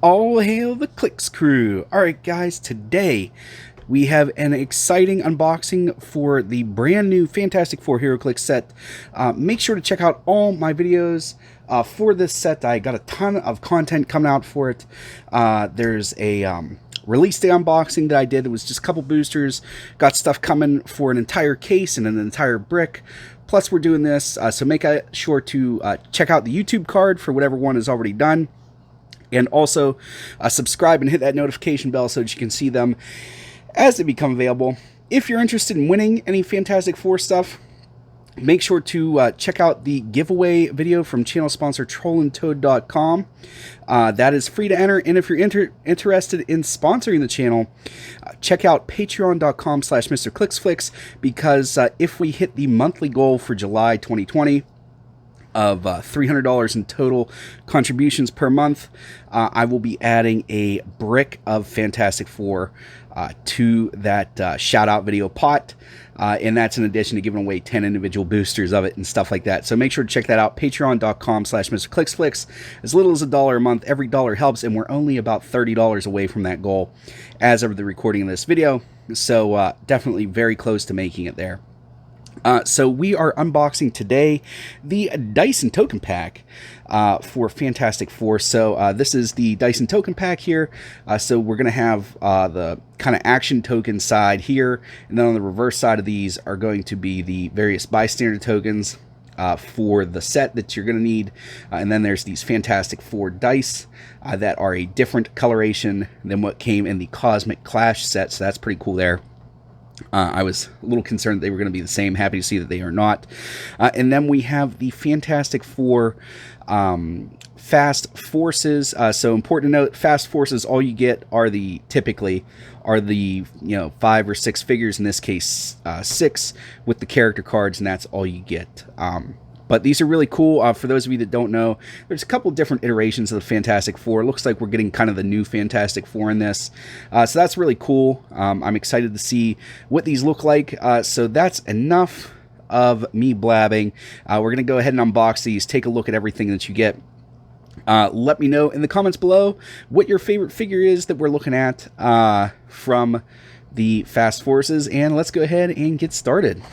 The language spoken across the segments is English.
All hail the Clicks crew! Alright guys, today we have an exciting unboxing for the brand new Fantastic Four Heroclix set. Make sure to check out all my videos for this set. I got a ton of content coming out for it. There's a release day unboxing that I did. It was just a couple boosters. Got stuff coming for an entire case and an entire brick. Plus we're doing this, so make sure to check out the YouTube card for whatever one is already done. And also subscribe and hit that notification bell so that you can see them as they become available. If you're interested in winning any Fantastic Four stuff, make sure to check out the giveaway video from channel sponsor trollandtoad.com. That is free to enter. And if you're interested in sponsoring the channel, check out patreon.com/MrClicksFlix, because if we hit the monthly goal for July 2020, of $300 in total contributions per month, I will be adding a brick of Fantastic Four to that shout-out video pot, and that's in addition to giving away 10 individual boosters of it and stuff like that. So make sure to check that out, patreon.com/MrClicksFlix. As little as $1 a month, every dollar helps, and we're only about $30 away from that goal as of the recording of this video, so definitely very close to making it there. So we are unboxing today the Dyson token pack for Fantastic Four. So this is the Dyson token pack here. So we're going to have the kind of action token side here, and then on the reverse side of these are going to be the various bystander tokens for the set that you're going to need. And then there's these Fantastic Four dice that are a different coloration than what came in the Cosmic Clash set, so that's pretty cool there. I was a little concerned that they were going to be the same. Happy to see that they are not. And then we have the Fantastic Four Fast Forces. So important to note, Fast Forces, all you get are typically 5 or 6 figures. In this case, 6 with the character cards, and that's all you get. But these are really cool. For those of you that don't know, there's a couple different iterations of the Fantastic Four. It looks like we're getting kind of the new Fantastic Four in this. So that's really cool. I'm excited to see what these look like. So that's enough of me blabbing. We're going to go ahead and unbox these, take a look at everything that you get. Let me know in the comments below what your favorite figure is that we're looking at from the Fast Forces. And let's go ahead and get started.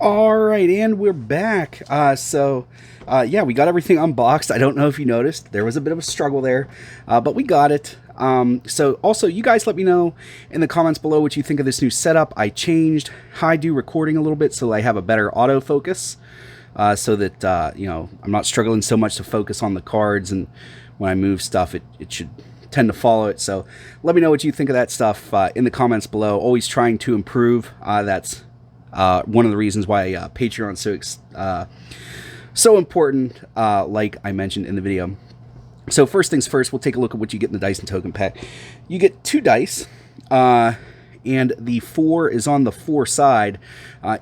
Alright, and we're back. Yeah, we got everything unboxed. I don't know if you noticed, there was a bit of a struggle there, but we got it. So also, you guys let me know in the comments below what you think of this new setup. I changed how I do recording a little bit so I have a better autofocus, so that, I'm not struggling so much to focus on the cards, and when I move stuff, it should tend to follow it. So let me know what you think of that stuff in the comments below. Always trying to improve. That's one of the reasons why Patreon's so important, like I mentioned in the video. So first things first, we'll take a look at what you get in the Dyson token pack. You get 2 dice, and the 4 is on the 4 side.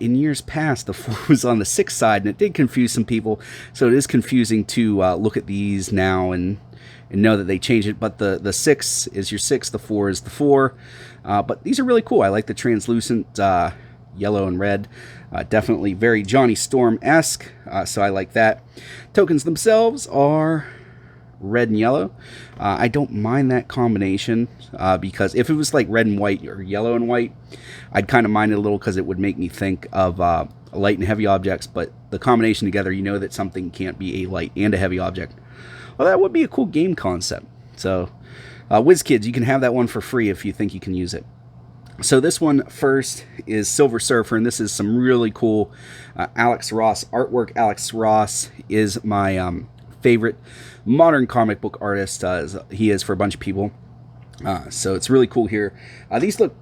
In years past, the 4 was on the 6 side, and it did confuse some people, so it is confusing to look at these now and know that they changed it. But the 6 is your 6, the 4 is the 4. But these are really cool. I like the translucent yellow and red. Definitely very Johnny Storm-esque, so I like that. Tokens themselves are red and yellow. I don't mind that combination, because if it was like red and white or yellow and white, I'd kind of mind it a little, because it would make me think of light and heavy objects. But the combination together, you know that something can't be a light and a heavy object. Well, that would be a cool game concept. So WizKids, you can have that one for free if you think you can use it. So this one first is Silver Surfer, and this is some really cool Alex Ross artwork. Alex Ross is my favorite modern comic book artist. He is for a bunch of people. So it's really cool here. These look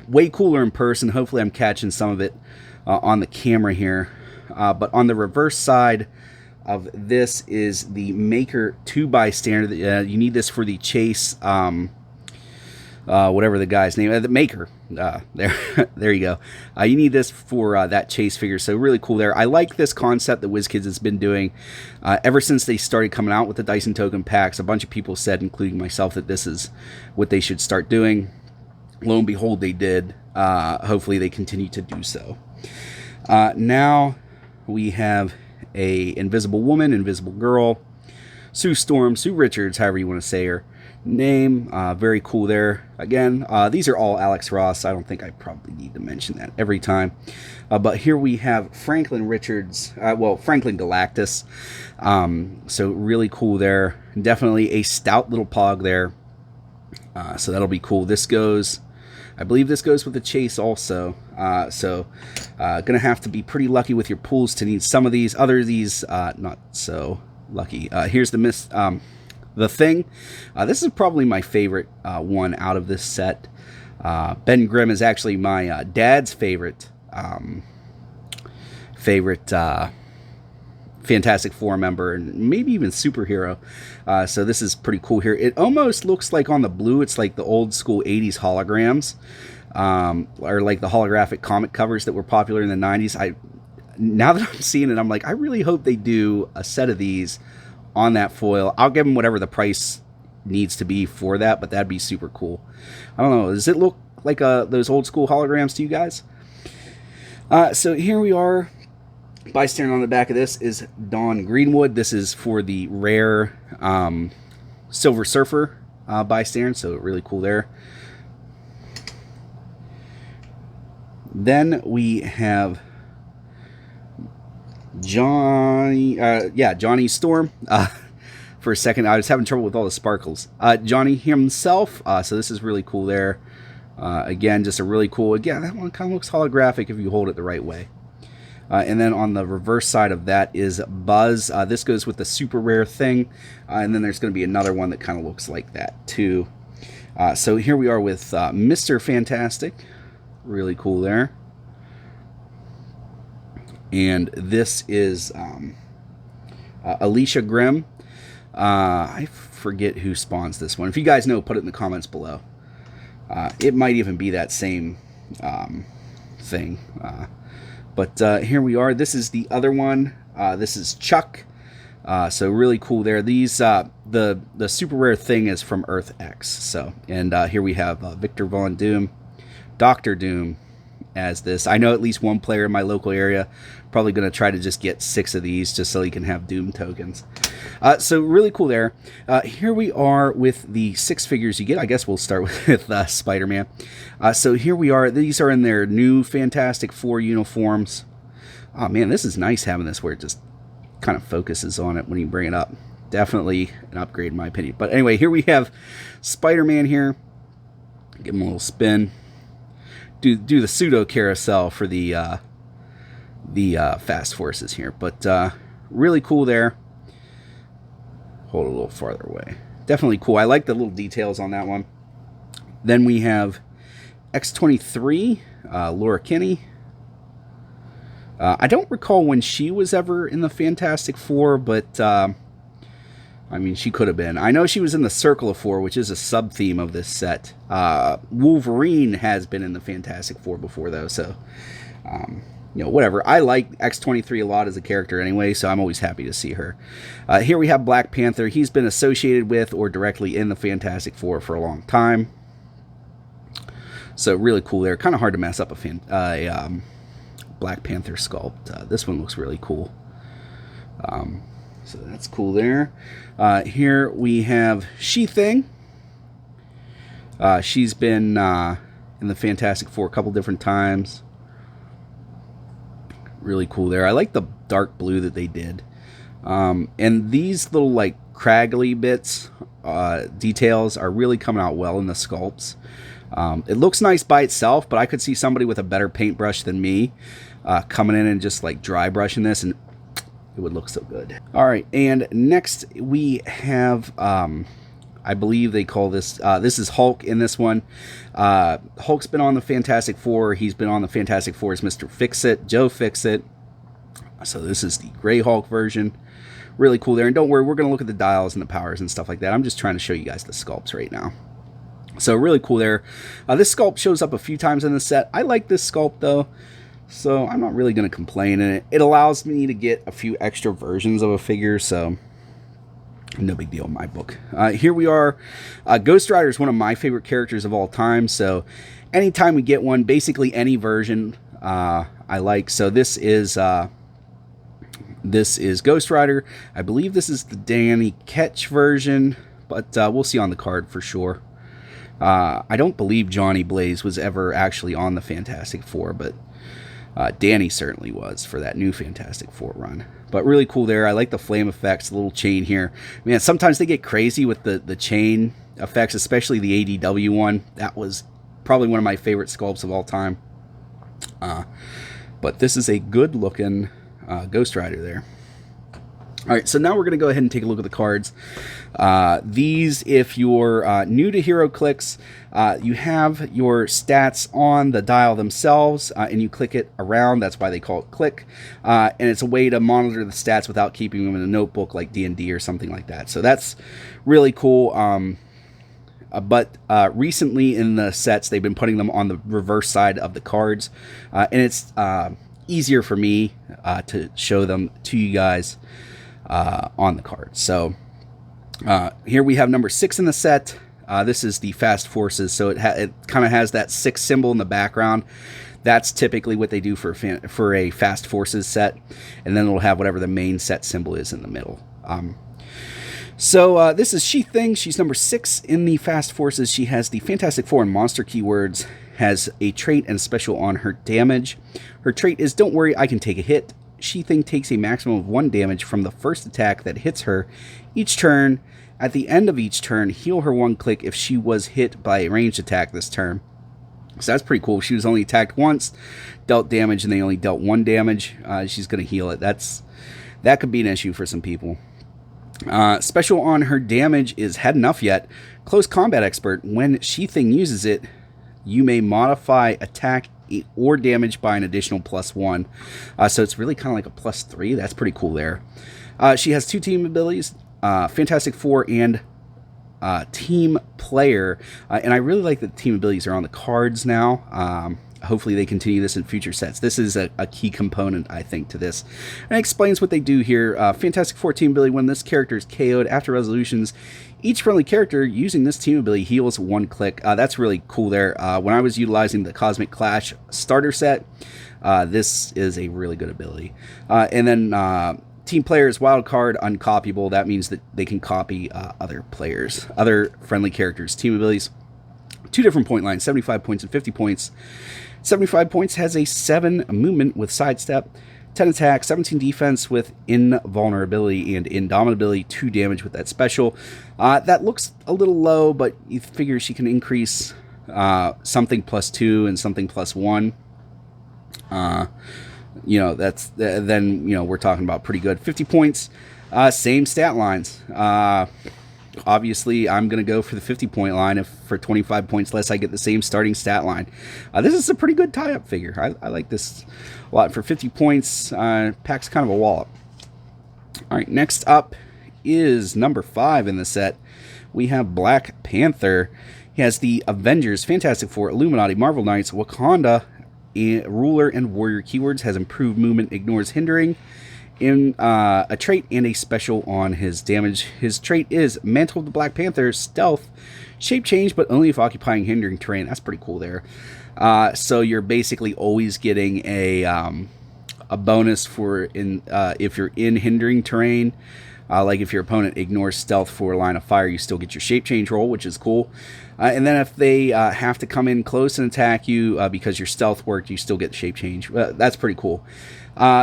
way cooler in person. Hopefully I'm catching some of it on the camera here. But on the reverse side of this is the Maker 2x standard. You need this for the chase, whatever the guy's name, the Maker. There you go. You need this for that chase figure. So really cool there. I like this concept that WizKids has been doing ever since they started coming out with the Dyson token packs. A bunch of people said, including myself, that this is what they should start doing. Lo and behold, they did. Hopefully they continue to do so. Now we have a Invisible Woman, Invisible Girl, Sue Storm, Sue Richards, however you want to say her name. Very cool there. Again, these are all Alex Ross. I don't think I probably need to mention that every time. But here we have Franklin Richards, Franklin Galactus. So really cool there. Definitely a stout little pog there. So that'll be cool. This goes, I believe this goes with the chase also. Gonna have to be pretty lucky with your pools to need some of these. These not so lucky. Here's the Thing. This is probably my favorite one out of this set. Ben Grimm is actually my dad's favorite Fantastic Four member, and maybe even superhero. So this is pretty cool here. It almost looks like on the blue, it's like the old school 80s holograms, or like the holographic comic covers that were popular in the 90s. Now that I'm seeing it, I'm like, I really hope they do a set of these on that foil. I'll give them whatever the price needs to be for that, but that'd be super cool. I don't know, does it look like those old school holograms to you guys? So here we are. Bystander on the back of this is Dawn Greenwood. This is for the rare Silver Surfer bystander, so really cool there. Then we have Johnny Storm. For a second, I was having trouble with all the sparkles. Johnny himself. So this is really cool there. Again, just a really cool. Again, that one kind of looks holographic if you hold it the right way. And then on the reverse side of that is Buzz. This goes with the super rare thing. And then there's going to be another one that kind of looks like that too. So here we are with Mr. Fantastic. Really cool there. And this is Alicia Grimm. I forget who spawns this one. If you guys know, put it in the comments below. It might even be that same thing. But here we are. This is the other one. This is Chuck. So really cool there. These the super rare thing is from Earth X. So here we have Victor Von Doom, Dr. Doom as this. I know at least one player in my local area probably going to try to just get 6 of these just so he can have Doom tokens. So really cool there. Here we are with the 6 figures you get. I guess we'll start with Spider-Man. So here we are. These are in their new Fantastic Four uniforms. Oh man, this is nice having this where it just kind of focuses on it when you bring it up. Definitely an upgrade in my opinion. But anyway, here we have Spider-Man here. Give him a little spin. Do the pseudo carousel for the fast forces here, but really cool there. Hold it a little farther away. Definitely cool. I like the little details on that one. Then we have X-23, Laura Kinney. I don't recall when she was ever in the Fantastic Four, but I mean, she could have been. I know she was in the Circle of Four, which is a sub-theme of this set. Wolverine has been in the Fantastic Four before, though, so, you know, whatever. I like X-23 a lot as a character anyway, so I'm always happy to see her. Here we have Black Panther. He's been associated with or directly in the Fantastic Four for a long time. So really cool there. Kind of hard to mess up a Black Panther sculpt. This one looks really cool. So that's cool there. Here we have She-Thing. She's been in the Fantastic Four a couple different times. Really cool there. I like the dark blue that they did. And these little like craggly bits, details are really coming out well in the sculpts. It looks nice by itself, but I could see somebody with a better paintbrush than me coming in and just like dry brushing this, and it would look so good. All right, and next we have, I I believe they call this, this is Hulk in this one. Hulk's been on the Fantastic Four. He's been on the Fantastic Four as Mr. Fix-It, Joe Fix-It. So this is the Gray Hulk version. Really cool there. And don't worry, we're going to look at the dials and the powers and stuff like that. I'm just trying to show you guys the sculpts right now. So really cool there. This sculpt shows up a few times in the set. I like this sculpt though, so I'm not really going to complain. And it allows me to get a few extra versions of a figure, so no big deal in my book. Here we are. Ghost Rider is one of my favorite characters of all time, so anytime we get one, basically any version I like. So this is Ghost Rider. I believe this is the Danny Ketch version, but we'll see on the card for sure. I don't believe Johnny Blaze was ever actually on the Fantastic Four, but Danny certainly was for that new Fantastic Four run. But really cool there. I like the flame effects, the little chain here. Man, sometimes they get crazy with the chain effects, especially the ADW one. That was probably one of my favorite sculpts of all time. But this is a good looking Ghost Rider there. All right, so now we're going to go ahead and take a look at the cards. These, if you're new to Herocliques, you have your stats on the dial themselves, and you click it around. That's why they call it click. And it's a way to monitor the stats without keeping them in a notebook like D&D or something like that. So that's really cool. But recently in the sets, they've been putting them on the reverse side of the cards. And it's easier for me to show them to you guys on the card. So here we have number 6 in the set. This is the Fast Forces, so it kind of has that 6 symbol in the background. That's typically what they do for a Fast Forces set, and then it'll have whatever the main set symbol is in the middle. So this is She Thing. She's number 6 in the Fast Forces. She has the Fantastic Four and monster keywords, has a trait and special on her damage. Her trait is Don't Worry, I Can Take a Hit. She Thing takes a maximum of 1 damage from the first attack that hits her each turn. At the end of each turn, heal her 1 click if she was hit by a ranged attack this turn. So that's pretty cool. She was only attacked once, dealt damage, and they only dealt 1 damage. She's going to heal it. That could be an issue for some people. Special on her damage is Had Enough Yet. Close Combat Expert. When She Thing uses it, you may modify attack or damage by an additional +1. So it's really kind of like a +3. That's pretty cool there. She has 2 team abilities, Fantastic Four and Team Player. And I really like that the team abilities are on the cards now. Hopefully they continue this in future sets. This is a key component, I think, to this. And it explains what they do here. Fantastic Four team ability. When this character is KO'd after resolutions, each friendly character using this team ability heals 1 click. That's really cool there. When I was utilizing the Cosmic Clash starter set, this is a really good ability. And then Team Player is wild card, uncopyable. That means that they can copy other players, other friendly characters' team abilities. 2 different point lines, 75 points and 50 points. 75 points has a 7 movement with sidestep, 10 attack, 17 defense with invulnerability and indomitability, 2 damage with that special. That looks a little low, but you figure she can increase something +2 and something +1. You know, that's then, you know, we're talking about pretty good. 50 points, same stat lines. Obviously, I'm going to go for the 50-point line. If for 25 points less, I get the same starting stat line. This is a pretty good tie-up figure. I like this a lot. For 50 points, packs kind of a wallop. All right, next up is number 5 in the set. We have Black Panther. He has the Avengers, Fantastic Four, Illuminati, Marvel Knights, Wakanda, Ruler, and Warrior keywords. Has improved movement, ignores hindering. In a trait and a special on his damage. His trait is Mantle of the Black Panther, Stealth, Shape Change, but only if occupying hindering terrain. That's pretty cool there. So you're basically always getting a bonus for if you're in hindering terrain. Like if your opponent ignores stealth for a line of fire, you still get your shape change roll, which is cool. And then if they have to come in close and attack you because your stealth worked, you still get the shape change. That's pretty cool.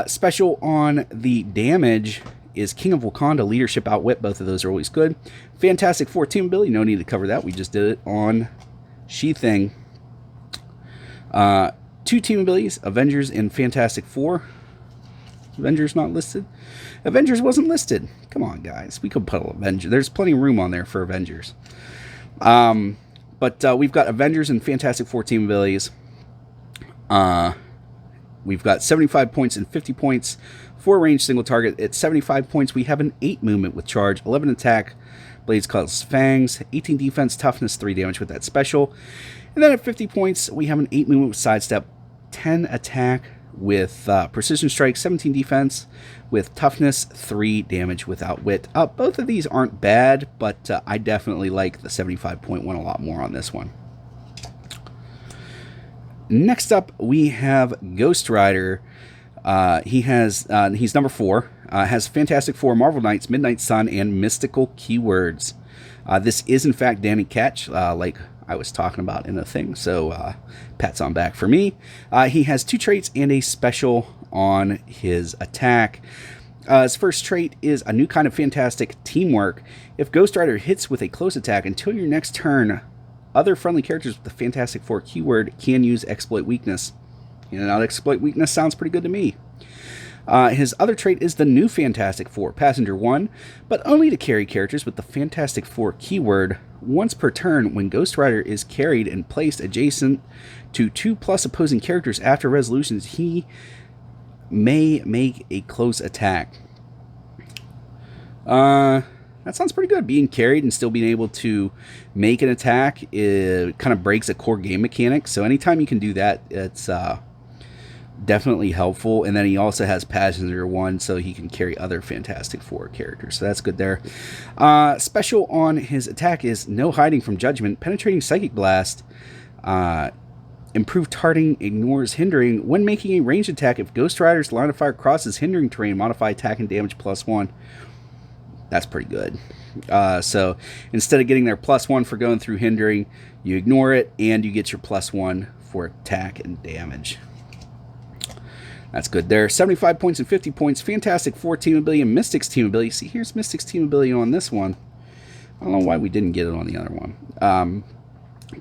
Special on the damage is King of Wakanda, Leadership, Outwit. Both of those are always good. Fantastic Four team ability. No need to cover that. We just did it on She Thing. 2 team abilities, Avengers and Fantastic Four. Avengers not listed? Avengers wasn't listed. Come on, guys. We could put Avengers. There's plenty of room on there for Avengers. But we've got Avengers and Fantastic Four team abilities. We've got 75 points and 50 points for range single target. At 75 points, we have an 8 movement with charge, 11 attack, blades claws fangs, 18 defense, toughness, 3 damage with that special. And then at 50 points, we have an 8 movement with sidestep, 10 attack with precision strike, 17 defense with toughness, 3 damage with outwit. Both of these aren't bad, but I definitely like the 75-point one a lot more on this one. Next up, we have Ghost Rider. He's number 4. Has Fantastic Four, Marvel Knights, Midnight Sun, and mystical keywords. This is, in fact, Danny Ketch, like I was talking about in the thing. So, pats on back for me. He has 2 traits and a special on his attack. His first trait is a new kind of fantastic teamwork. If Ghost Rider hits with a close attack until your next turn, other friendly characters with the Fantastic Four keyword can use exploit weakness. And out exploit weakness sounds pretty good to me. His other trait is the new Fantastic Four, Passenger 1, but only to carry characters with the Fantastic Four keyword. Once per turn, when Ghost Rider is carried and placed adjacent to 2+ opposing characters after resolutions, he may make a close attack. That sounds pretty good. Being carried and still being able to make an attack, it kind of breaks a core game mechanic. So anytime you can do that, it's definitely helpful. And then he also has Passenger 1, so he can carry other Fantastic Four characters. So that's good there. Special on his attack is No Hiding from Judgment, Penetrating Psychic Blast, Improved Targeting, Ignores Hindering. When making a ranged attack, if Ghost Rider's line of fire crosses hindering terrain, modify attack and damage +1. That's pretty good. So instead of getting their +1 for going through hindering, you ignore it and you get your +1 for attack and damage. That's good there. 75 points and 50 points. Fantastic Four team ability and Mystic's team ability. See, here's Mystic's team ability on this one. I don't know why we didn't get it on the other one.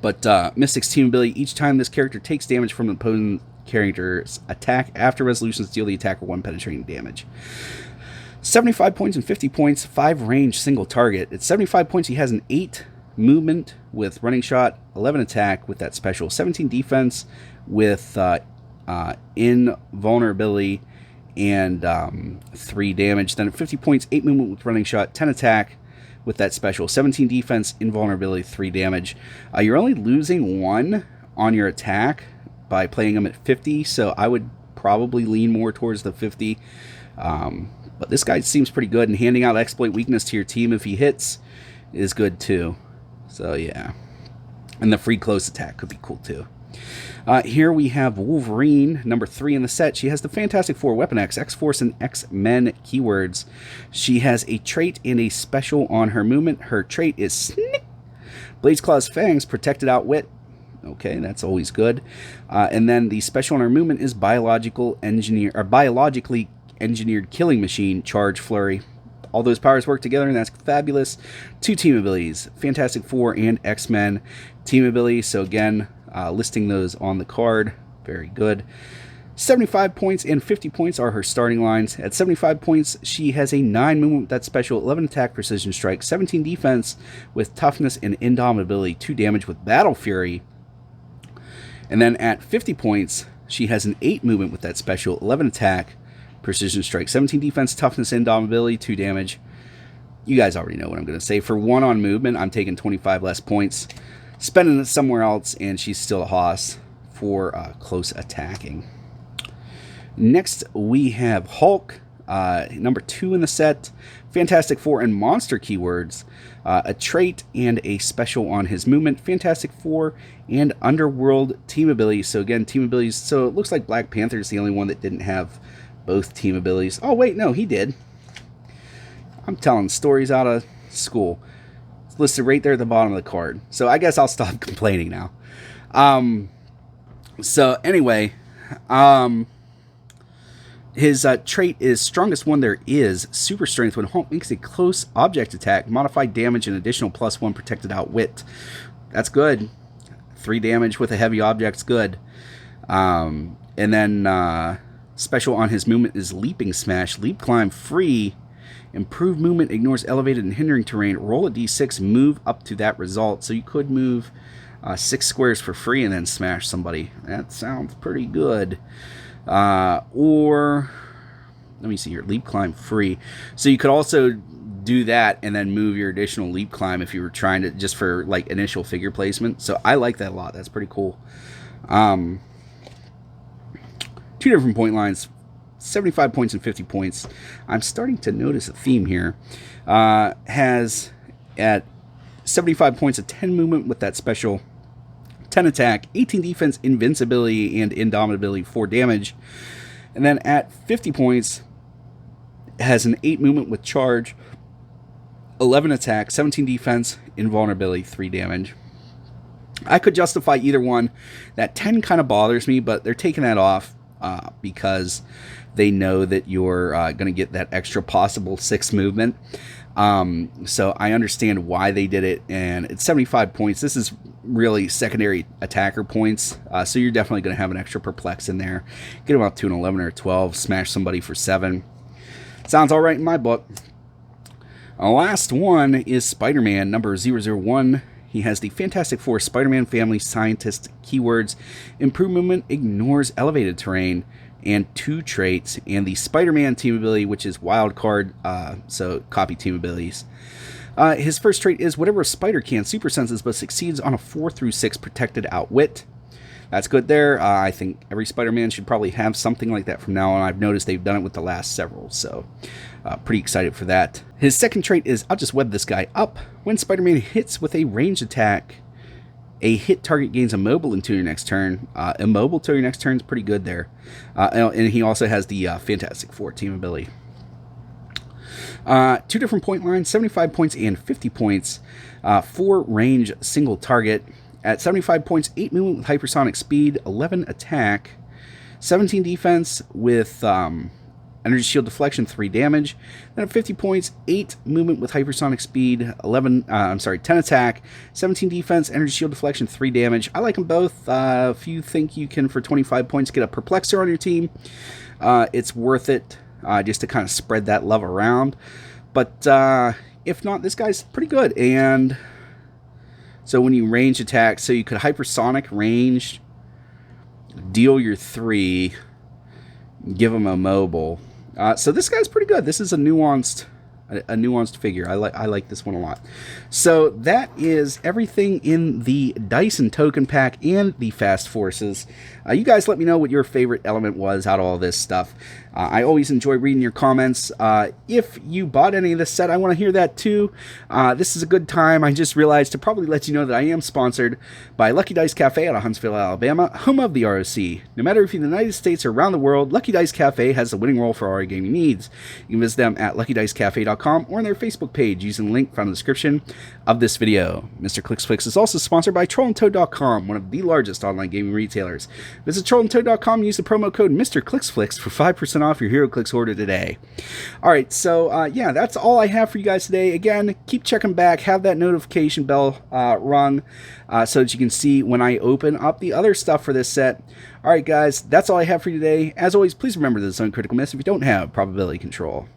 But Mystic's team ability, each time this character takes damage from an opposing character's attack after resolutions, deal the attacker 1 penetrating damage. 75 points and 50 points, 5 range, single target. At 75 points, he has an 8 movement with running shot, 11 attack with that special, 17 defense with invulnerability, and 3 damage. Then at 50 points, 8 movement with running shot, 10 attack with that special, 17 defense, invulnerability, 3 damage. You're only losing 1 on your attack by playing him at 50, so I would probably lean more towards the 50. But this guy seems pretty good, and handing out exploit weakness to your team if he hits is good too. So yeah. And the free close attack could be cool too. Here we have Wolverine, number 3 in the set. She has the Fantastic Four, Weapon X, X-Force, and X-Men keywords. She has a trait and a special on her movement. Her trait is Snick. Blades, Claws, Fangs, Protected Outwit. Okay, that's always good. And then the special on her movement is biologically engineered killing machine, Charge, Flurry. All those powers work together, and that's fabulous. 2 team abilities, Fantastic Four and X-Men team abilities. So again, listing those on the card, very good. 75 points and 50 points are her starting lines. At 75 points, she has a 9 movement with that special, 11 attack, precision strike, 17 defense with toughness and indomitability, 2 damage with Battle Fury. And then at 50 points, she has an 8 movement with that special, 11 attack, precision strike, 17 defense, toughness, indomitability, 2 damage. You guys already know what I'm going to say. For 1 on movement, I'm taking 25 less points, spending it somewhere else, and she's still a hoss for close attacking. Next, we have Hulk, number 2 in the set. Fantastic Four and monster keywords, a trait and a special on his movement. Fantastic Four and Underworld team abilities. So again, team abilities. So it looks like Black Panther is the only one that didn't have both team abilities. Oh wait, no, he did. I'm telling stories out of school. It's listed right there at the bottom of the card. So I guess I'll stop complaining now. So anyway, his trait is strongest one there is, super strength. When Hulk makes a close object attack, modify damage and additional +1 protected outwit. That's good. 3 damage with a heavy object's good. And then special on his movement is Leaping Smash. Leap Climb free. Improved movement ignores elevated and hindering terrain. Roll a d6, move up to that result. So you could move 6 squares for free and then smash somebody. That sounds pretty good. Or, let me see here, Leap Climb free. So you could also do that and then move your additional Leap Climb if you were trying to, just for like initial figure placement. So I like that a lot. That's pretty cool. 2 different point lines. 75 points and 50 points. I'm starting to notice a theme here. Has at 75 points a 10 movement with that special, 10 attack, 18 defense, invincibility, and indomitability, 4 damage. And then at 50 points has an 8 movement with charge, 11 attack, 17 defense, invulnerability, 3 damage. I could justify either one. That 10 kind of bothers me, but they're taking that off because they know that you're going to get that extra possible 6 movement. So I understand why they did it, and it's 75 points. This is really secondary attacker points, so you're definitely going to have an extra perplex in there. Get them up to an 11 or 12, smash somebody for 7. Sounds all right in my book. The last one is Spider-Man, number 001. He has the Fantastic Four Spider-Man family scientist keywords. Improved movement, ignores elevated terrain, and 2 traits, and the Spider-Man team ability, which is wild card, so copy team abilities. His first trait is whatever a spider can, super senses, but succeeds on a 4 through 6 protected outwit. That's good there. I think every Spider-Man should probably have something like that from now on. I've noticed they've done it with the last several, so pretty excited for that. His second trait is I'll just web this guy up. When Spider-Man hits with a ranged attack, a hit target gains immobile until your next turn. Immobile till your next turn is pretty good there. And he also has the Fantastic Four team ability. 2 different point lines, 75 points and 50 points. 4 range single target. At 75 points, 8 movement with hypersonic speed, 11 attack, 17 defense with energy shield deflection, 3 damage. Then at 50 points, 8 movement with hypersonic speed, 10 attack, 17 defense, energy shield deflection, 3 damage. I like them both. If you think you can, for 25 points, get a Perplexer on your team, it's worth it just to kind of spread that love around. But if not, this guy's pretty good. And so when you range attack, so you could hypersonic range, deal your 3, give him a mobile. So this guy's pretty good. This is a nuanced figure. I like this one a lot. So that is everything in the Dyson token pack and the Fast Forces. You guys let me know what your favorite element was out of all this stuff. I always enjoy reading your comments. If you bought any of this set, I want to hear that too. This is a good time. I just realized to probably let you know that I am sponsored by Lucky Dice Cafe out of Huntsville, Alabama, home of the ROC. No matter if you're in the United States or around the world, Lucky Dice Cafe has the winning role for all your gaming needs. You can visit them at luckydicecafé.com or on their Facebook page using the link found in the description of this video. Mr. ClicksFlix is also sponsored by trollandtoad.com, one of the largest online gaming retailers. Visit trollandtoad.com and use the promo code Mr. ClicksFlix for 5% off your HeroClix order today. Alright, so yeah, that's all I have for you guys today. Again, keep checking back, have that notification bell rung so that you can see when I open up the other stuff for this set. Alright guys, that's all I have for you today. As always, please remember that it's uncritical miss if you don't have probability control.